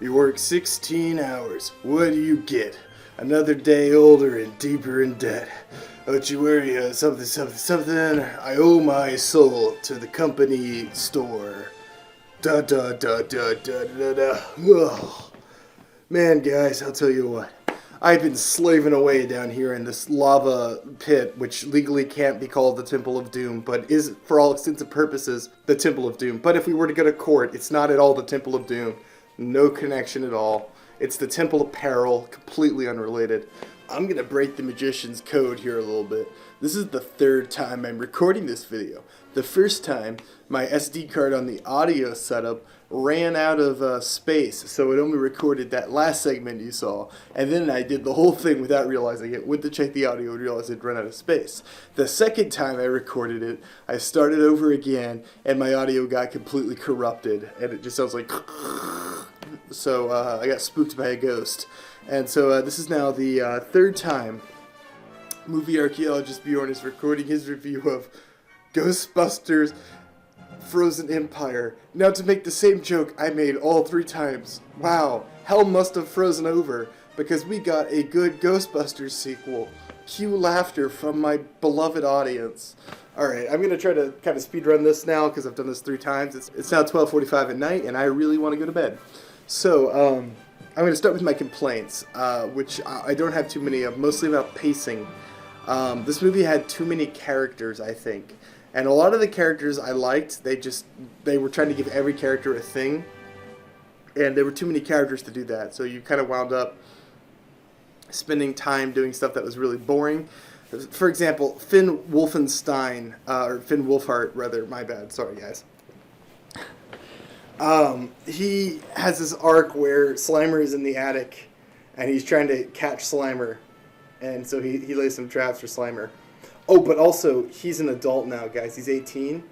You work 16 hours. What do you get? Another day older and deeper in debt. Don't you worry, something. I owe my soul to the company store. Da da da da da da da. Ugh. Man, guys, I'll tell you what. I've been slaving away down here in this lava pit, which legally can't be called the Temple of Doom, but is, for all intents and purposes, the Temple of Doom. But if we were to go to court, it's not at all the Temple of Doom. No connection at all. It's the Temple of Peril, completely unrelated. I'm going to break the magician's code here a little bit. This is the third time I'm recording this video. The first time, my SD card on the audio setup ran out of space, so it only recorded that last segment you saw, and then I did the whole thing without realizing it. Went to check the audio and realized it'd run out of space. The second time I recorded it, I started over again, and my audio got completely corrupted, and it just sounds like so I got spooked by a ghost. And so this is now the third time movie archaeologist Bjorn is recording his review of Ghostbusters Frozen Empire. Now to make the same joke I made all three times. Wow, hell must have frozen over, because we got a good Ghostbusters sequel. Cue laughter from my beloved audience. Alright, I'm going to try to kind of speedrun this now, because I've done this three times. It's now 12:45 at night, and I really want to go to bed. So, I'm going to start with my complaints, which I don't have too many of, mostly about pacing. This movie had too many characters, I think. And a lot of the characters I liked, they were trying to give every character a thing. And there were too many characters to do that. So you kind of wound up spending time doing stuff that was really boring. For example, Finn Wolfenstein, or Finn Wolfhard, rather, my bad, sorry guys. He has this arc where Slimer is in the attic, and he's trying to catch Slimer. And so he lays some traps for Slimer. Oh, but also, he's an adult now, guys. He's 18,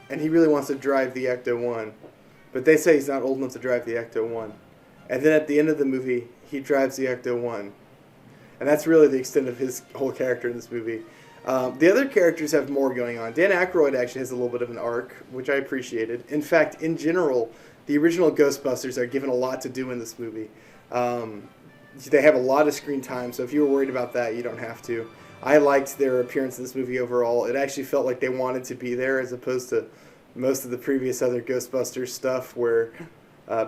and he really wants to drive the Ecto-1. But they say he's not old enough to drive the Ecto-1. And then at the end of the movie, he drives the Ecto-1. And that's really the extent of his whole character in this movie. The other characters have more going on. Dan Aykroyd actually has a little bit of an arc, which I appreciated. In fact, in general, the original Ghostbusters are given a lot to do in this movie. They have a lot of screen time, so if you were worried about that, you don't have to. I liked their appearance in this movie overall. It actually felt like they wanted to be there, as opposed to most of the previous other Ghostbusters stuff where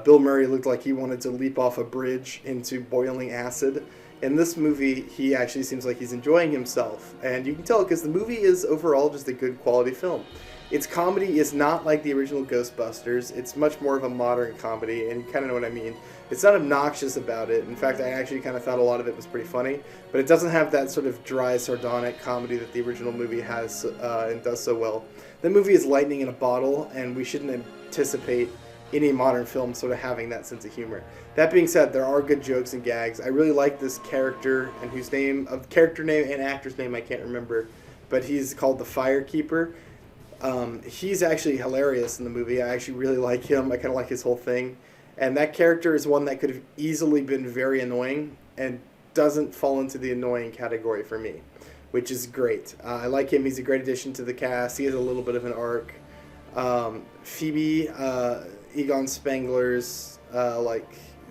Bill Murray looked like he wanted to leap off a bridge into boiling acid. In this movie, he actually seems like he's enjoying himself. And you can tell because the movie is overall just a good quality film. Its comedy is not like the original Ghostbusters. It's much more of a modern comedy, and you kind of know what I mean. It's not obnoxious about it. In fact, I actually kind of thought a lot of it was pretty funny. But it doesn't have that sort of dry, sardonic comedy that the original movie has and does so well. The movie is lightning in a bottle, and we shouldn't anticipate any modern film sort of having that sense of humor. That being said, there are good jokes and gags. I really like this character, and whose name, character name and actor's name I can't remember, but he's called the Firekeeper. He's actually hilarious in the movie. I actually really like him. I kind of like his whole thing. And that character is one that could have easily been very annoying and doesn't fall into the annoying category for me, which is great. I like him. He's a great addition to the cast. He has a little bit of an arc. Phoebe, Egon Spengler's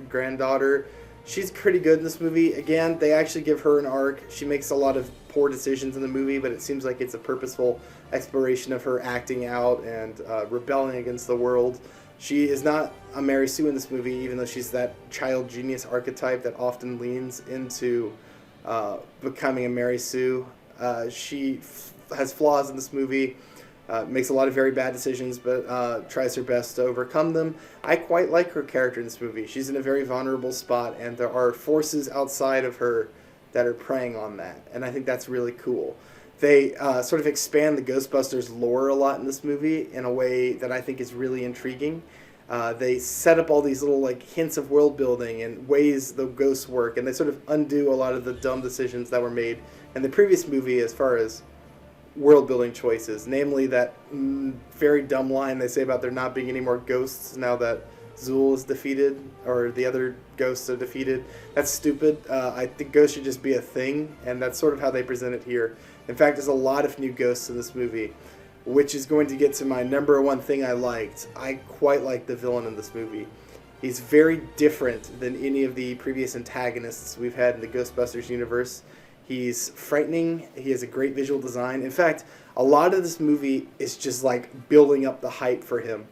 granddaughter, she's pretty good in this movie. Again, they actually give her an arc. She makes a lot of poor decisions in the movie, but it seems like it's a purposeful exploration of her acting out and rebelling against the world. She is not a Mary Sue in this movie, even though she's that child genius archetype that often leans into becoming a Mary Sue. She has flaws in this movie, makes a lot of very bad decisions, but tries her best to overcome them. I quite like her character in this movie. She's in a very vulnerable spot, and there are forces outside of her that are preying on that, and I think that's really cool. They sort of expand the Ghostbusters lore a lot in this movie in a way that I think is really intriguing. They set up all these little hints of world building and ways the ghosts work, and they sort of undo a lot of the dumb decisions that were made in the previous movie as far as world building choices. Namely, that very dumb line they say about there not being any more ghosts now that Zool is defeated, or the other ghosts are defeated. That's stupid. I think ghosts should just be a thing, and that's sort of how they present it here. In fact, there's a lot of new ghosts in this movie, which is going to get to my number one thing I liked. I quite like the villain in this movie. He's very different than any of the previous antagonists we've had in the Ghostbusters universe. He's frightening. He has a great visual design. In fact, a lot of this movie is just like building up the hype for him.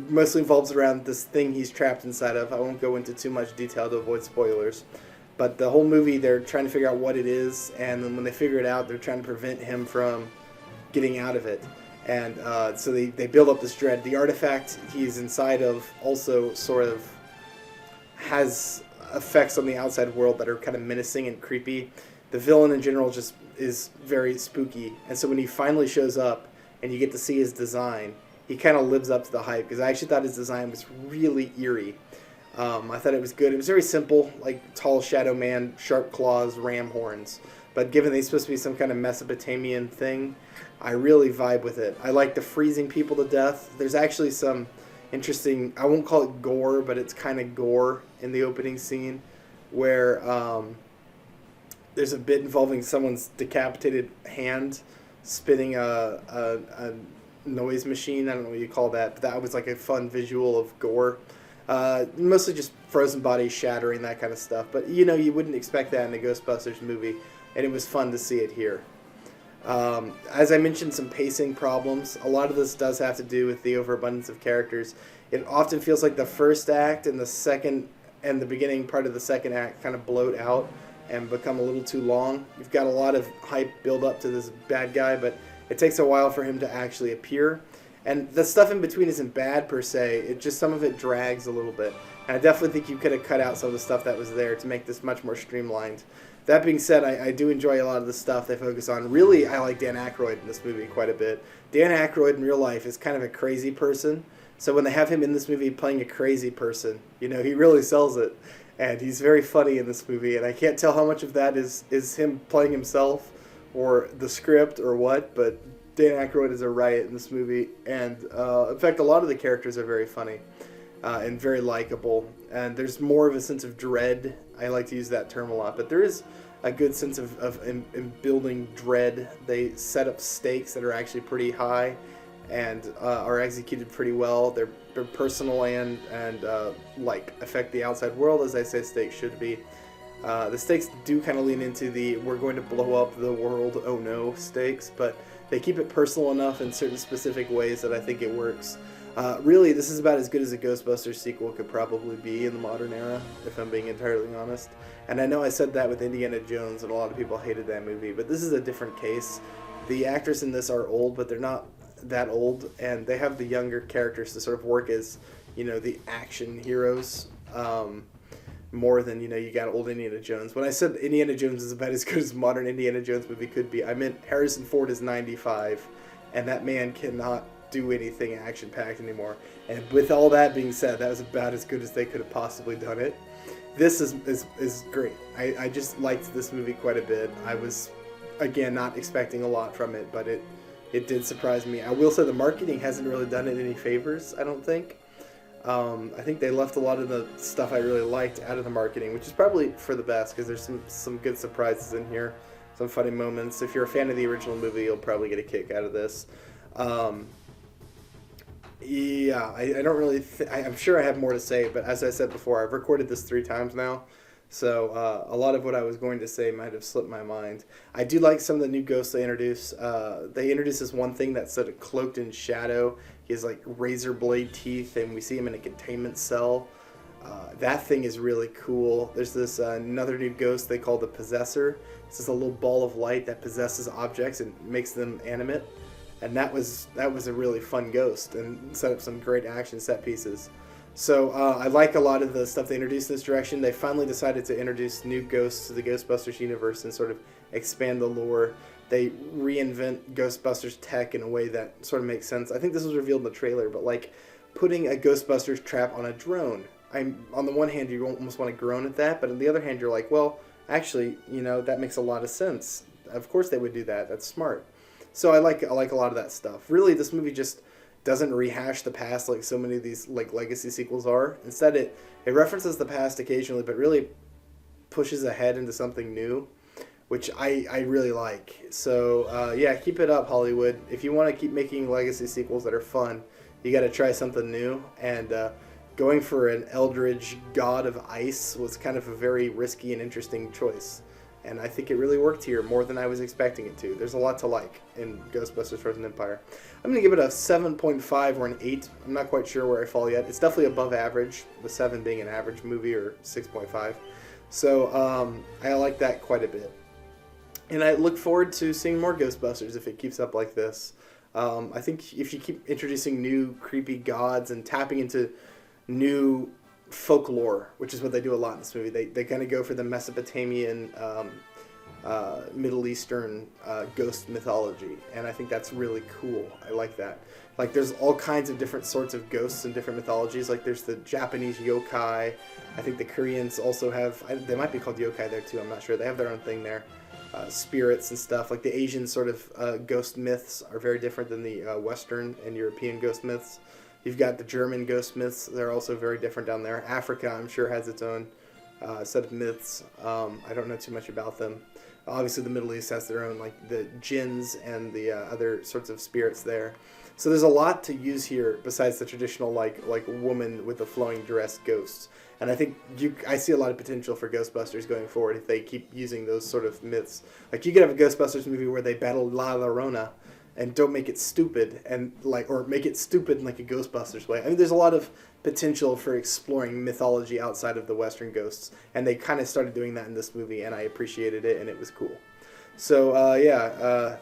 Mostly involves around this thing he's trapped inside of. I won't go into too much detail to avoid spoilers. But the whole movie, they're trying to figure out what it is, and then when they figure it out, they're trying to prevent him from getting out of it. And so they build up this dread. The artifact he's inside of also sort of has effects on the outside world that are kind of menacing and creepy. The villain in general just is very spooky. And so when he finally shows up and you get to see his design, he kind of lives up to the hype, because I actually thought his design was really eerie. I thought it was good. It was very simple, like tall shadow man, sharp claws, ram horns. But given that he's supposed to be some kind of Mesopotamian thing, I really vibe with it. I like the freezing people to death. There's actually some interesting, I won't call it gore, but it's kind of gore in the opening scene, where there's a bit involving someone's decapitated hand spinning a noise machine. I don't know what you call that, but that was like a fun visual of gore. Mostly just frozen bodies shattering, that kind of stuff. But, you know, you wouldn't expect that in a Ghostbusters movie, and it was fun to see it here. As I mentioned, some pacing problems. A lot of this does have to do with the overabundance of characters. It often feels like the first act and the second and the beginning part of the second act kind of bloat out and become a little too long. You've got a lot of hype build up to this bad guy, but it takes a while for him to actually appear. And the stuff in between isn't bad per se, it just, some of it drags a little bit. And I definitely think you could have cut out some of the stuff that was there to make this much more streamlined. That being said, I do enjoy a lot of the stuff they focus on. Really, I like Dan Aykroyd in this movie quite a bit. Dan Aykroyd in real life is kind of a crazy person. So when they have him in this movie playing a crazy person, you know, he really sells it. And he's very funny in this movie. And I can't tell how much of that is him playing himself or the script or what, but Dan Aykroyd is a riot in this movie, and in fact, a lot of the characters are very funny and very likable, and there's more of a sense of dread. I like to use that term a lot, but there is a good sense in building dread. They set up stakes that are actually pretty high and are executed pretty well. They're personal and like affect the outside world, as I say stakes should be. The stakes do kind of lean into the we're going to blow up the world, oh no stakes, but they keep it personal enough in certain specific ways that I think it works. Really, this is about as good as a Ghostbusters sequel could probably be in the modern era, if I'm being entirely honest. And I know I said that with Indiana Jones, and a lot of people hated that movie, but this is a different case. The actors in this are old, but they're not that old, and they have the younger characters to sort of work as, you know, the action heroes. More than, you know, you got old Indiana Jones. When I said Indiana Jones is about as good as modern Indiana Jones movie could be, I meant Harrison Ford is 95, and that man cannot do anything action-packed anymore. And with all that being said, that was about as good as they could have possibly done it. This is great. I just liked this movie quite a bit. I was, again, not expecting a lot from it, but it did surprise me. I will say the marketing hasn't really done it any favors, I don't think. I think they left a lot of the stuff I really liked out of the marketing, which is probably for the best, because there's some good surprises in here, some funny moments. If you're a fan of the original movie, you'll probably get a kick out of this. Yeah, I don't really... I'm sure I have more to say, but as I said before, I've recorded this 3 times now, so a lot of what I was going to say might have slipped my mind. I do like some of the new ghosts they introduce. They introduce this one thing that's sort of cloaked in shadow. He has like razor blade teeth, and we see him in a containment cell. That thing is really cool. There's this another new ghost they call the Possessor. This is a little ball of light that possesses objects and makes them animate. And that was a really fun ghost and set up some great action set pieces. So I like a lot of the stuff they introduced in this direction. They finally decided to introduce new ghosts to the Ghostbusters universe and sort of expand the lore. They reinvent Ghostbusters tech in a way that sort of makes sense. I think this was revealed in the trailer, but like putting a Ghostbusters trap on a drone. On the one hand, you almost want to groan at that, but on the other hand, you're like, well, actually, you know, that makes a lot of sense. Of course they would do that. That's smart. So I like a lot of that stuff. Really, this movie just doesn't rehash the past like so many of these like legacy sequels are. Instead, it references the past occasionally, but really pushes ahead into something new, which I really like. So yeah, keep it up, Hollywood. If you want to keep making legacy sequels that are fun, you got to try something new. And going for an eldritch god of ice was kind of a very risky and interesting choice. And I think it really worked here more than I was expecting it to. There's a lot to like in Ghostbusters Frozen Empire. I'm going to give it a 7.5 or an 8. I'm not quite sure where I fall yet. It's definitely above average, with 7 being an average movie, or 6.5. So I like that quite a bit. And I look forward to seeing more Ghostbusters if it keeps up like this. I think if you keep introducing new creepy gods and tapping into new folklore, which is what they do a lot in this movie. They kind of go for the Mesopotamian, Middle Eastern ghost mythology, and I think that's really cool. I like that. Like, there's all kinds of different sorts of ghosts in different mythologies. Like, there's the Japanese yokai. I think the Koreans also have, they might be called yokai there too, I'm not sure. They have their own thing there. Spirits and stuff. Like, the Asian sort of ghost myths are very different than the Western and European ghost myths. You've got the German ghost myths. They're also very different down there. Africa, I'm sure, has its own set of myths. I don't know too much about them. Obviously, the Middle East has their own, like the jinns and the other sorts of spirits there. So there's a lot to use here besides the traditional like woman with a flowing dress ghost. And I think I see a lot of potential for Ghostbusters going forward if they keep using those sort of myths. Like, you could have a Ghostbusters movie where they battle La Llorona, and don't make it stupid, and or make it stupid in like a Ghostbusters way. I mean, there's a lot of potential for exploring mythology outside of the Western ghosts, and they kind of started doing that in this movie, and I appreciated it, and it was cool. So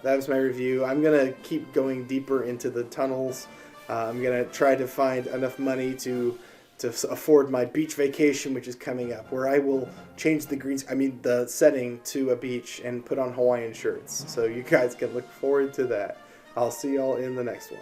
that was my review. I'm gonna keep going deeper into the tunnels. I'm gonna try to find enough money to afford my beach vacation, which is coming up, where I will change the setting to a beach and put on Hawaiian shirts. So you guys can look forward to that. I'll see y'all in the next one.